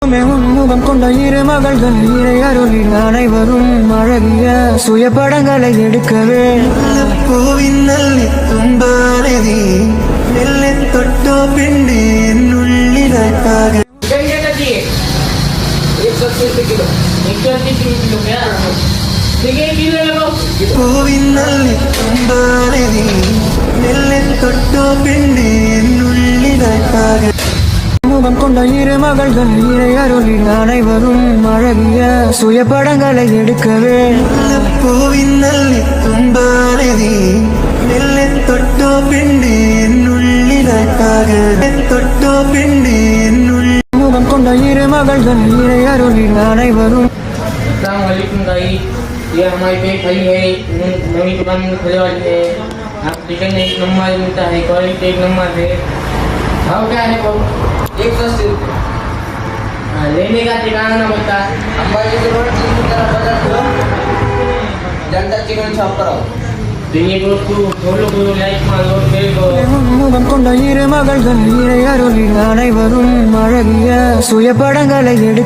முகம் கொண்ட இரு மகள்கள் இறை அருளில் அனைவரும் அழகிய சுயப்படங்களை எடுக்கவே பூவின் நல்லி தும்பாரதி நெல்லை தொட்டோ பெண்ணே என்னுள்ளிதற்காக பூவின் நல்லி தும்பாரதி நெல்லை தொட்டோ பெண்ணே என்னுள்ளிதற்காக முகம் கொண்ட இரு மகள்கள் இறை அருளில் அனைவரும் அழகிய சுயப்படங்களை எடுக்கவே பூவின் நல்லி தும்பாரதி நெல்லை தொட்டோ பெண்ணே என்னுள்ளிதற்காக தொட்டோ பெண்ணே என்னுள் முகம் கொண்ட இரு மகள்கள் இறை அருளில் அனைவரும் ये हमारे पे भाई है नवी दुकान खुले वाली है आप चिकन एक नंबर मिलता है क्वालिटी एक नंबर है भाव क्या है भाव 180 रुपये लेने का ठिकाना ना बता अंबाजी के रोड जनता चिकन शॉप पर आओ முகம் கொண்ட இரு மகள்கள் இறை அருளில் அனைவரும் அழகிய சுயப்படங்களை எடுக்க